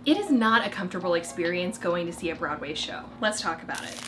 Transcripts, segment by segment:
It is not a comfortable experience going to see a Broadway show. Let's talk about it.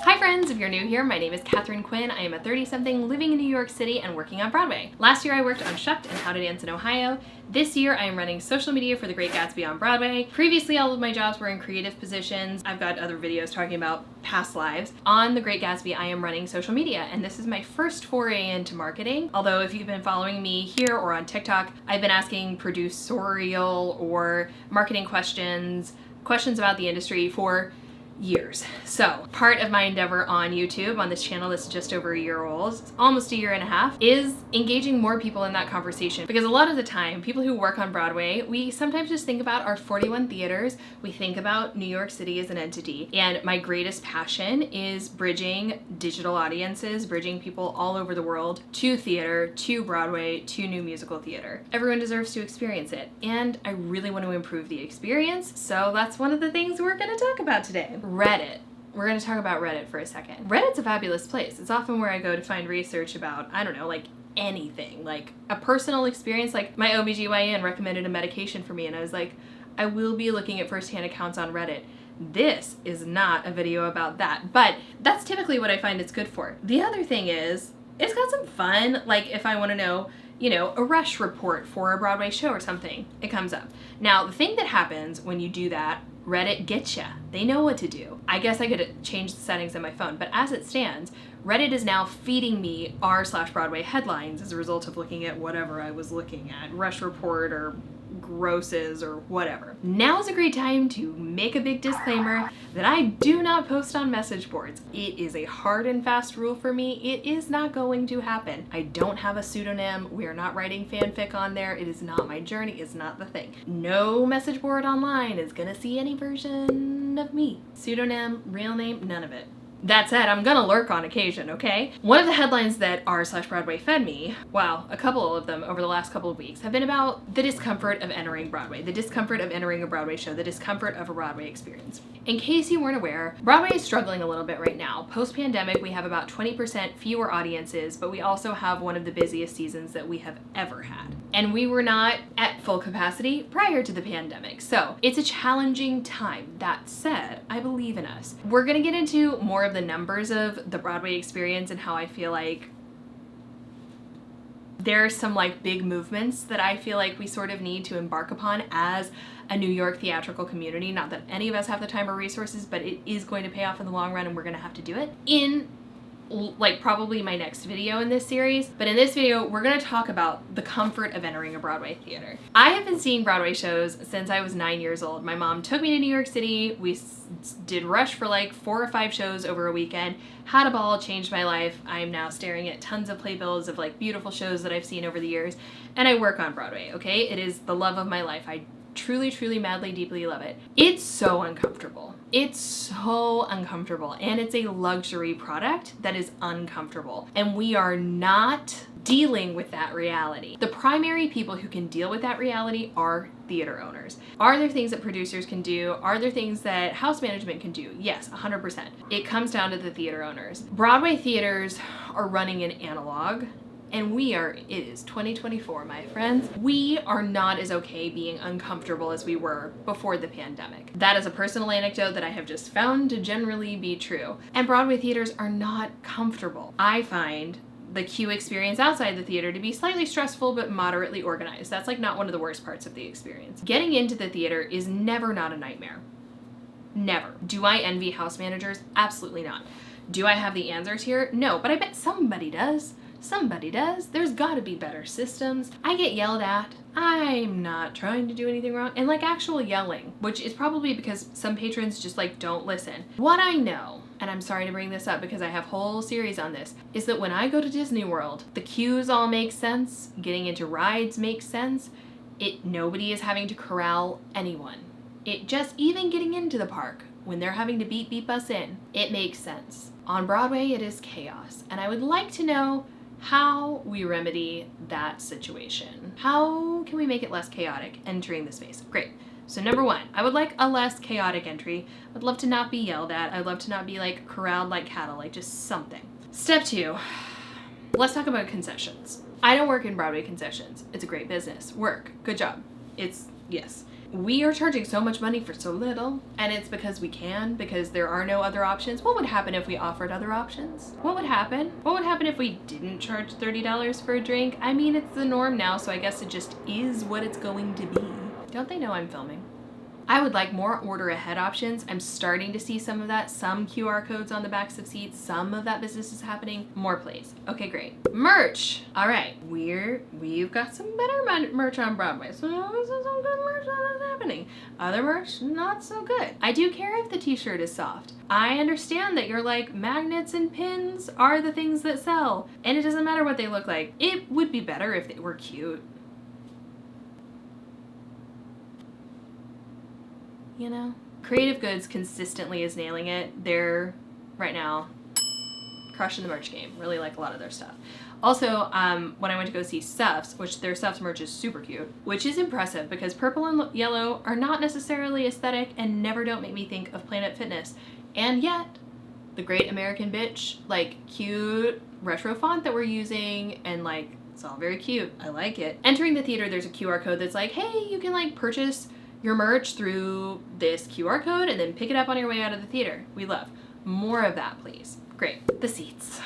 Hi friends, if you're new here, my name is Katharine Quinn. I am a 30-something living in New York City and working on Broadway. Last year I worked on Shucked and How to Dance in Ohio. This year I am running social media for The Great Gatsby on Broadway. Previously all of my jobs were in creative positions. I've got other videos talking about past lives. On The Great Gatsby I am running social media, and this is my first foray into marketing. Although if you've been following me here or on TikTok, I've been asking producerial or marketing questions about the industry for years. So part of my endeavor on YouTube, on this channel that's just over a year old, almost a year and a half, is engaging more people in that conversation. Because a lot of the time, people who work on Broadway, we sometimes just think about our 41 theaters, we think about New York City as an entity, and my greatest passion is bridging digital audiences, bridging people all over the world to theater, to Broadway, to new musical theater. Everyone deserves to experience it, and I really want to improve the experience, so that's one of the things we're going to talk about today. Reddit. We're going to talk about Reddit for a second. Reddit's a fabulous place. It's often where I go to find research about, I don't know, like anything, like a personal experience. Like my OBGYN recommended a medication for me and I was like, I will be looking at firsthand accounts on Reddit. This is not a video about that, but that's typically what I find it's good for. The other thing is, it's got some fun, like if I want to know, you know, a rush report for a Broadway show or something, it comes up. Now, the thing that happens when you do that, Reddit gets ya. They know what to do. I guess I could change the settings on my phone, but as it stands, Reddit is now feeding me r/Broadway headlines as a result of looking at whatever I was looking at, Rush Report or grosses or whatever. Now is a great time to make a big disclaimer that I do not post on message boards. It is a hard and fast rule for me. It is not going to happen. I don't have a pseudonym. We are not writing fanfic on there. It is not my journey. It's not the thing. No message board online is gonna see any version of me. Pseudonym, real name, none of it. That said, I'm gonna lurk on occasion, okay? One of the headlines that r/Broadway fed me, wow, a couple of them over the last couple of weeks, have been about the discomfort of entering Broadway, the discomfort of entering a Broadway show, the discomfort of a Broadway experience. In case you weren't aware, Broadway is struggling a little bit right now. Post-pandemic, we have about 20% fewer audiences, but we also have one of the busiest seasons that we have ever had. And we were not at full capacity prior to the pandemic, so it's a challenging time. That said, I believe in us. We're gonna get into more of the numbers of the Broadway experience and how I feel like there are some like big movements that I feel like we sort of need to embark upon as a New York theatrical community. Not that any of us have the time or resources, but it is going to pay off in the long run and we're gonna have to do it in like probably my next video in this series. But in this video, we're gonna talk about the comfort of entering a Broadway theater. I have been seeing Broadway shows since I was 9 years old. My mom took me to New York City. We did Rush for like 4 or 5 shows over a weekend. Had a ball, changed my life. I am now staring at tons of playbills of like beautiful shows that I've seen over the years. And I work on Broadway, okay? It is the love of my life. I truly, truly, madly, deeply love it. It's so uncomfortable. It's so uncomfortable, and it's a luxury product that is uncomfortable, and we are not dealing with that reality. The primary people who can deal with that reality are theater owners. Are there things that producers can do? Are there things that house management can do? Yes, 100%. It comes down to the theater owners. Broadway theaters are running in analog, and it is 2024, my friends. We are not as okay being uncomfortable as we were before the pandemic. That is a personal anecdote that I have just found to generally be true. And Broadway theaters are not comfortable. I find the queue experience outside the theater to be slightly stressful but moderately organized. That's like not one of the worst parts of the experience. Getting into the theater is never not a nightmare. Never. Do I envy house managers? Absolutely not. Do I have the answers here? No, but I bet somebody does. Somebody does. There's gotta be better systems. I get yelled at. I'm not trying to do anything wrong. And like actual yelling, which is probably because some patrons just like don't listen. What I know, and I'm sorry to bring this up because I have whole series on this, is that when I go to Disney World, the queues all make sense. Getting into rides makes sense. Nobody is having to corral anyone. Even getting into the park, when they're having to beep us in, it makes sense. On Broadway, it is chaos. And I would like to know how we remedy that situation. How can we make it less chaotic entering the space? Great. So number one, I would like a less chaotic entry. I'd love to not be yelled at. I'd love to not be like corralled like cattle, like just something. Step two, let's talk about concessions. I don't work in Broadway concessions. It's a great business. Work. Good job. Yes. We are charging so much money for so little, and it's because we can, because there are no other options. What would happen if we offered other options? What would happen? What would happen if we didn't charge $30 for a drink? I mean, it's the norm now, so I guess it just is what it's going to be. Don't they know I'm filming? I would like more order ahead options. I'm starting to see some of that. Some QR codes on the backs of seats. Some of that business is happening. More please. Okay, great. Merch. All right, we've got some better merch on Broadway. So this is some good merch that is happening. Other merch, not so good. I do care if the t-shirt is soft. I understand that you're like, magnets and pins are the things that sell, and it doesn't matter what they look like. It would be better if they were cute. You know? Creative Goods consistently is nailing it. They're, right now, crushing the merch game. Really like a lot of their stuff. Also, when I went to go see Stuffs, which their Stuffs merch is super cute, which is impressive because purple and yellow are not necessarily aesthetic and never don't make me think of Planet Fitness. And yet, the Great American Bitch, like, cute retro font that we're using, and like, it's all very cute. I like it. Entering the theater, there's a QR code that's like, hey, you can like purchase your merch through this QR code and then pick it up on your way out of the theater. We love more of that, please. Great. The seats.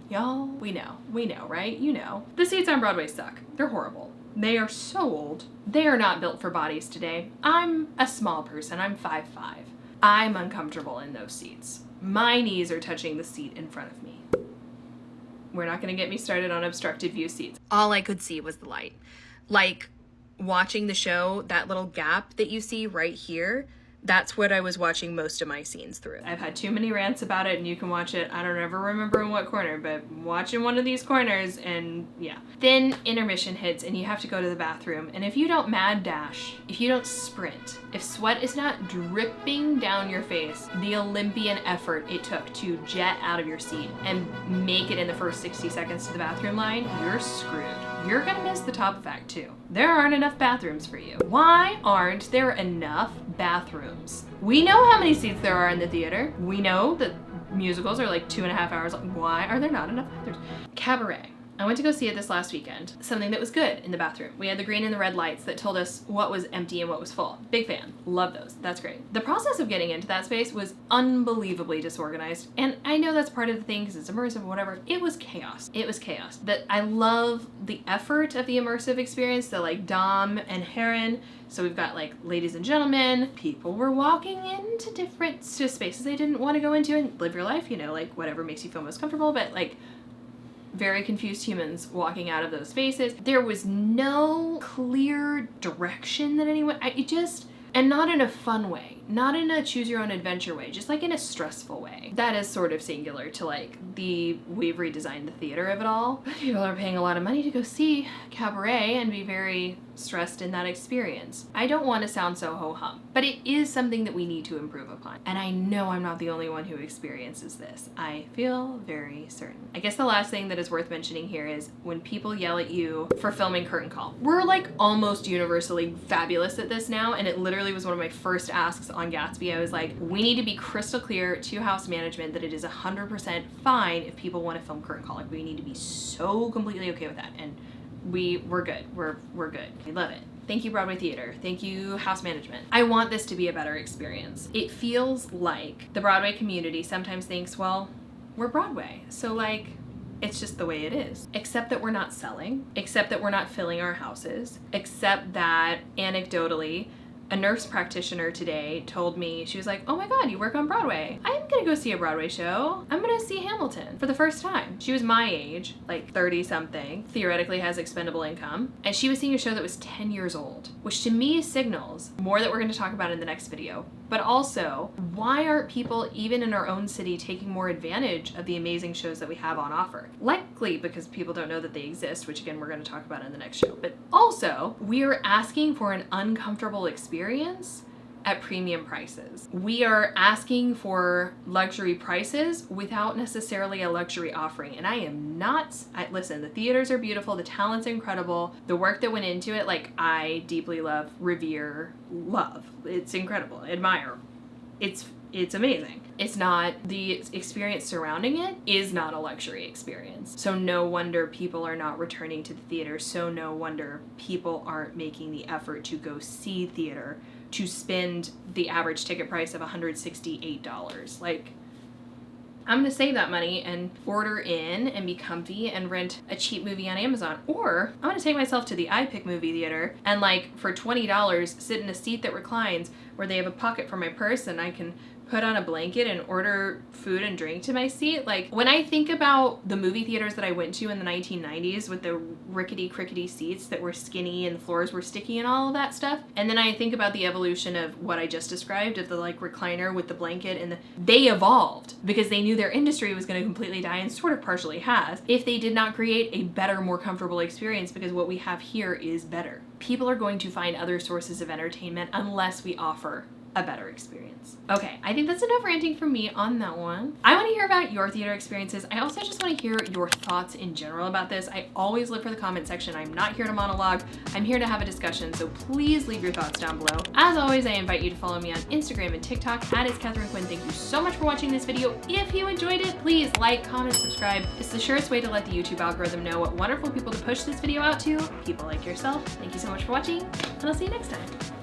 Y'all, we know, right? You know. The seats on Broadway suck. They're horrible. They are so old. They are not built for bodies today. I'm a small person. I'm 5'5". I'm uncomfortable in those seats. My knees are touching the seat in front of me. We're not gonna get me started on obstructive view seats. All I could see was the light. Like, watching the show, that little gap that you see right here, that's what I was watching most of my scenes through. I've had too many rants about it, and you can watch it, I don't ever remember in what corner, but watch in one of these corners, and yeah. Then intermission hits and you have to go to the bathroom, and if you don't mad dash, if you don't sprint, if sweat is not dripping down your face, the Olympian effort it took to jet out of your seat and make it in the first 60 seconds to the bathroom line, you're screwed. You're gonna miss the top effect too. There aren't enough bathrooms for you. Why aren't there enough bathrooms? We know how many seats there are in the theater. We know that musicals are like 2.5 hours long. Why are there not enough bathrooms? Cabaret. I went to go see it this last weekend. Something that was good in the bathroom. We had the green and the red lights that told us what was empty and what was full. Big fan. Love those. That's great. The process of getting into that space was unbelievably disorganized. And I know that's part of the thing because it's immersive or whatever. It was chaos. It was chaos. I love the effort of the immersive experience, the like Dom and Heron. So we've got like ladies and gentlemen. People were walking into different spaces they didn't want to go into and live your life, you know, like whatever makes you feel most comfortable, but like very confused humans walking out of those spaces. There was no clear direction that anyone, and not in a fun way, not in a choose your own adventure way, just like in a stressful way. That is sort of singular to like we've redesigned the theater of it all. People are paying a lot of money to go see Cabaret and be very stressed in that experience. I don't want to sound so ho-hum, but it is something that we need to improve upon. And I know I'm not the only one who experiences this. I feel very certain. I guess the last thing that is worth mentioning here is when people yell at you for filming curtain call. We're like almost universally fabulous at this now, and it literally was one of my first asks on Gatsby. I was like, we need to be crystal clear to house management that it is 100% fine if people want to film curtain call. Like, we need to be so completely okay with that. And we're good. We're good. We love it. Thank you, Broadway Theater. Thank you, house management. I want this to be a better experience. It feels like the Broadway community sometimes thinks, well, we're Broadway, so like, it's just the way it is. Except that we're not selling, except that we're not filling our houses, except that anecdotally, a nurse practitioner today told me, she was like, oh my God, you work on Broadway. I'm gonna go see a Broadway show. I'm gonna see Hamilton for the first time. She was my age, like 30 something, theoretically has expendable income. And she was seeing a show that was 10 years old, which to me signals more that we're gonna talk about in the next video. But also, why aren't people, even in our own city, taking more advantage of the amazing shows that we have on offer? Likely because people don't know that they exist, which again, we're gonna talk about in the next show. But also, we are asking for an uncomfortable experience at premium prices. We are asking for luxury prices without necessarily a luxury offering. And I am not, listen, the theaters are beautiful, the talent's incredible, the work that went into it, like I deeply love, revere, love. It's incredible, admire. It's it's amazing. It's not, the experience surrounding it is not a luxury experience. So no wonder people are not returning to the theater. So no wonder people aren't making the effort to go see theater, to spend the average ticket price of $168. Like, I'm gonna save that money and order in and be comfy and rent a cheap movie on Amazon. Or I'm gonna take myself to the iPic movie theater and, like, for $20 sit in a seat that reclines where they have a pocket for my purse and I can put on a blanket and order food and drink to my seat. Like, when I think about the movie theaters that I went to in the 1990s with the rickety crickety seats that were skinny and the floors were sticky and all of that stuff, and then I think about the evolution of what I just described, of the, like, recliner with the blanket, and they evolved because they knew their industry was going to completely die, and sort of partially has, if they did not create a better, more comfortable experience, because what we have here is better. People are going to find other sources of entertainment unless we offer a better experience. Okay, I think that's enough ranting from me on that one. I want to hear about your theater experiences. I also just want to hear your thoughts in general about this. I always look for the comment section. I'm not here to monologue. I'm here to have a discussion, so please leave your thoughts down below. As always, I invite you to follow me on Instagram and TikTok at Katharine Quinn. Thank you so much for watching this video. If you enjoyed it, please like, comment, subscribe. It's the surest way to let the YouTube algorithm know what wonderful people to push this video out to, people like yourself. Thank you so much for watching, and I'll see you next time.